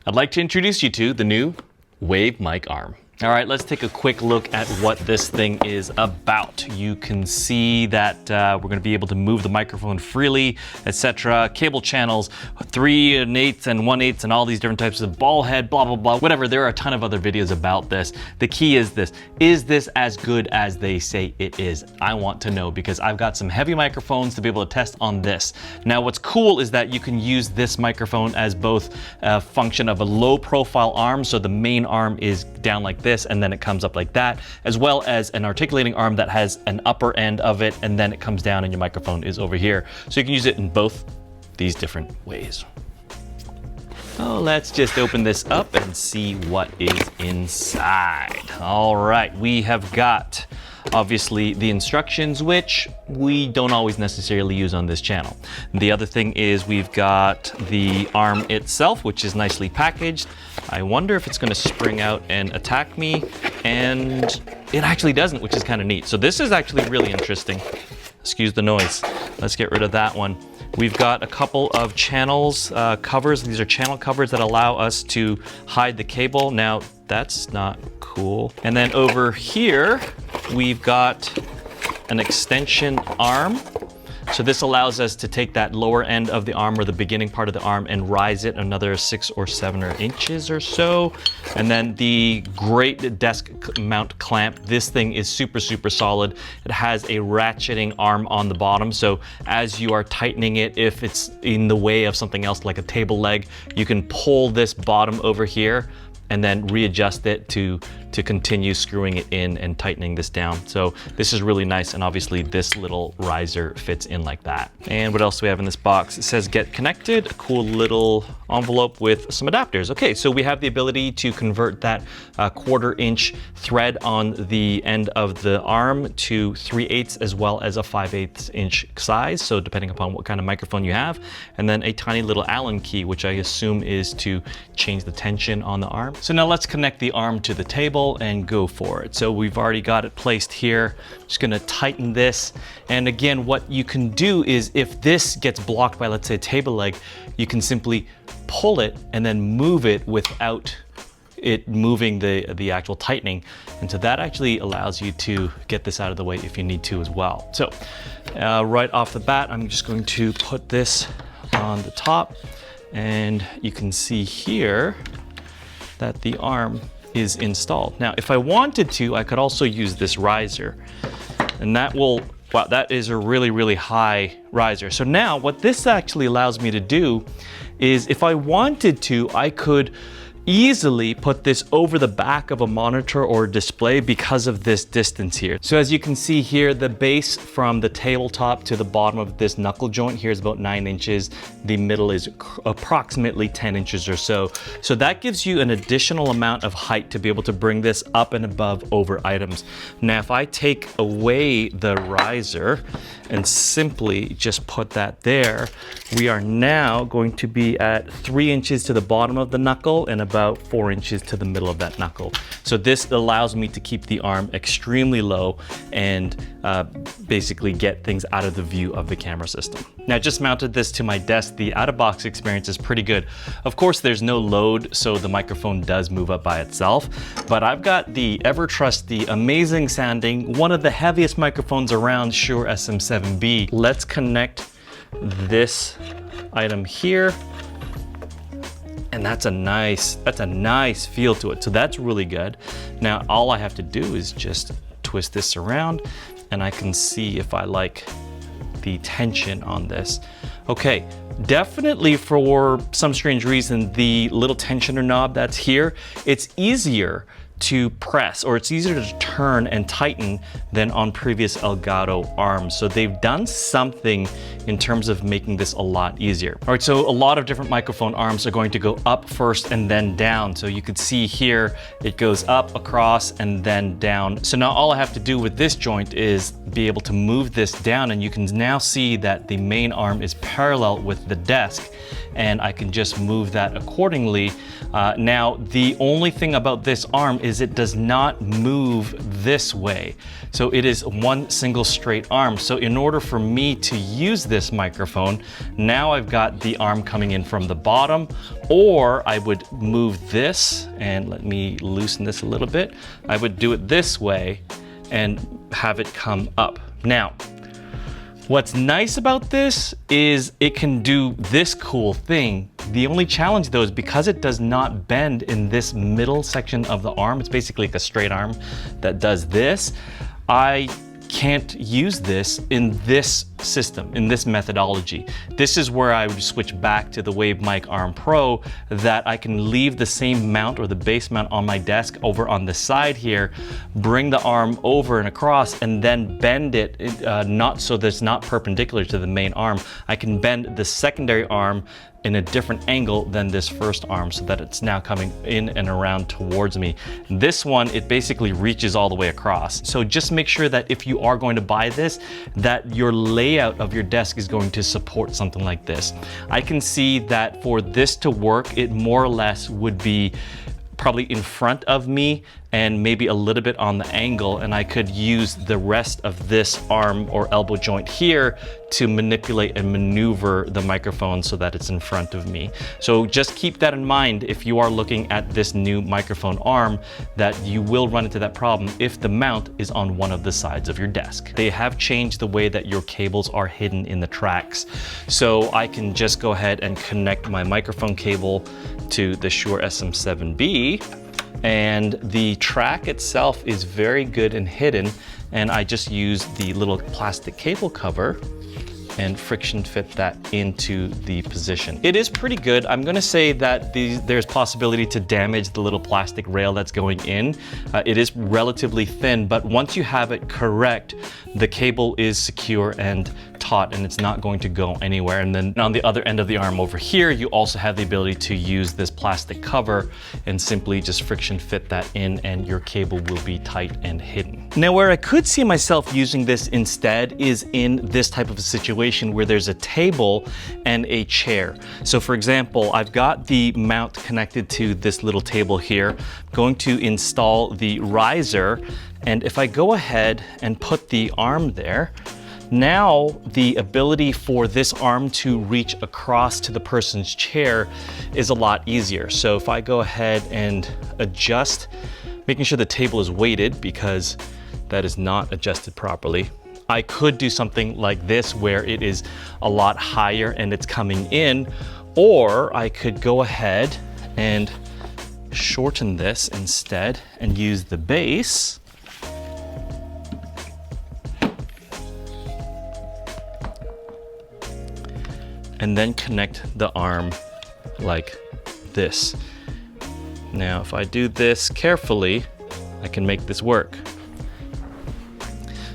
I'd like to introduce you to the new Wave Mic Arm. All right, let's take a quick look at what this thing is about. You can see that we're gonna be able to move the microphone freely, etc. Cable channels, 3 1/8 and 1/8 and all these different types of ball head, blah, blah, blah, whatever. There are a ton of other videos about this. The key is this as good as they say it is? I want to know because I've got some heavy microphones to be able to test on this. Now, what's cool is that you can use this microphone as both a function of a low profile arm, so the main arm is down like this and then it comes up like that, as well as an articulating arm that has an upper end of it and then it comes down and your microphone is over here. So you can use it in both these different ways. Oh, let's just open this up and see what is inside. All right, we have got obviously the instructions, which we don't always necessarily use on this channel. The other thing is we've got the arm itself, which is nicely packaged. I wonder if it's gonna spring out and attack me, and it actually doesn't, which is kind of neat. So this is actually really interesting. Excuse the noise. Let's get rid of that one. We've got a couple of channels covers. These are channel covers that allow us to hide the cable. Now, that's not cool. And then over here, we've got an extension arm. So this allows us to take that lower end of the arm or the beginning part of the arm and rise it another 6 or 7 inches or so. And then the great desk mount clamp. This thing is super, super solid. It has a ratcheting arm on the bottom. So as you are tightening it, if it's in the way of something else like a table leg, you can pull this bottom over here and then readjust it to continue screwing it in and tightening this down. So this is really nice, and obviously this little riser fits in like that. And what else do we have in this box? It says get connected, a cool little envelope with some adapters. Okay, so we have the ability to convert that 1/4 inch thread on the end of the arm to 3/8 as well as a 5/8 inch size, so depending upon what kind of microphone you have. And then a tiny little Allen key, which I assume is to change the tension on the arm. So now let's connect the arm to the table and go for it. So we've already got it placed here. Just gonna tighten this. And again, what you can do is if this gets blocked by, let's say, a table leg, you can simply pull it and then move it without it moving the actual tightening. And so that actually allows you to get this out of the way if you need to as well. So right off the bat, I'm just going to put this on the top, and you can see here that the arm is installed. Now, if I wanted to, I could also use this riser, and that will, wow, that is a really, really high riser. So now what this actually allows me to do is if I wanted to, I could easily put this over the back of a monitor or display because of this distance here. So as you can see here, the base from the tabletop to the bottom of this knuckle joint here is about 9 inches. The middle is approximately 10 inches or so. So that gives you an additional amount of height to be able to bring this up and above over items. Now, if I take away the riser and simply just put that there, we are now going to be at 3 inches to the bottom of the knuckle and about 4 inches to the middle of that knuckle. So this allows me to keep the arm extremely low and basically get things out of the view of the camera system. Now, I just mounted this to my desk. The out-of-box experience is pretty good. Of course, there's no load, so the microphone does move up by itself, but I've got the Evertrust, the amazing sounding, one of the heaviest microphones around, Shure SM7B. Let's connect this item here. And that's a nice feel to it. So that's really good. Now, all I have to do is just twist this around and I can see if I like the tension on this. Okay, definitely for some strange reason, the little tensioner knob that's here, it's easier to press, or it's easier to turn and tighten than on previous Elgato arms. So they've done something in terms of making this a lot easier. All right, so a lot of different microphone arms are going to go up first and then down. So you could see here, it goes up, across, and then down. So now all I have to do with this joint is be able to move this down, and you can now see that the main arm is parallel with the desk, and I can just move that accordingly. Now, the only thing about this arm is it does not move this way. So it is one single straight arm. So in order for me to use this microphone, now I've got the arm coming in from the bottom, or I would move this, and let me loosen this a little bit. I would do it this way and have it come up. Now, what's nice about this is it can do this cool thing. The only challenge though is because it does not bend in this middle section of the arm, it's basically like a straight arm that does this, I can't use this in this system, in this methodology. This is where I would switch back to the Wave Mic Arm Pro, that I can leave the same mount or the base mount on my desk over on the side here, bring the arm over and across, and then bend it not so that it's not perpendicular to the main arm. I can bend the secondary arm in a different angle than this first arm so that it's now coming in and around towards me. This one, it basically reaches all the way across. So just make sure that if you are going to buy this, that your layout of your desk is going to support something like this. I can see that for this to work, it more or less would be probably in front of me and maybe a little bit on the angle, and I could use the rest of this arm or elbow joint here to manipulate and maneuver the microphone so that it's in front of me. So just keep that in mind if you are looking at this new microphone arm, that you will run into that problem if the mount is on one of the sides of your desk. They have changed the way that your cables are hidden in the tracks. So I can just go ahead and connect my microphone cable to the Shure SM7B, and the track itself is very good and hidden, and I just use the little plastic cable cover and friction fit that into the position. It is pretty good. I'm gonna say that there's possibility to damage the little plastic rail that's going in. It is relatively thin, but once you have it correct, the cable is secure and taut, and it's not going to go anywhere. And then on the other end of the arm over here, you also have the ability to use this plastic cover and simply just friction fit that in, and your cable will be tight and hidden. Now, where I could see myself using this instead is in this type of a situation where there's a table and a chair. So for example, I've got the mount connected to this little table here. I'm going to install the riser, and if I go ahead and put the arm there, now the ability for this arm to reach across to the person's chair is a lot easier. So if I go ahead and adjust, making sure the table is weighted because that is not adjusted properly, I could do something like this where it is a lot higher and it's coming in, or I could go ahead and shorten this instead and use the base. And then connect the arm like this. Now, if I do this carefully, I can make this work.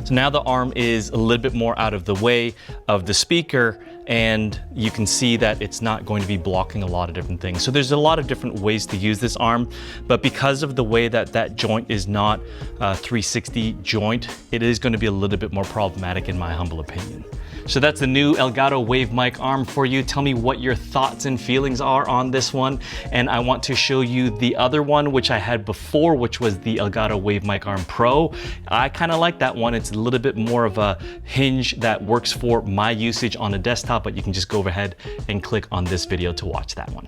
So now the arm is a little bit more out of the way of the speaker, and you can see that it's not going to be blocking a lot of different things. So there's a lot of different ways to use this arm, but because of the way that that joint is not a 360 joint, it is going to be a little bit more problematic in my humble opinion. So that's the new Elgato Wave Mic Arm for you. Tell me what your thoughts and feelings are on this one. And I want to show you the other one, which I had before, which was the Elgato Wave Mic Arm Pro. I kind of like that one. It's a little bit more of a hinge that works for my usage on a desktop, but you can just go ahead and click on this video to watch that one.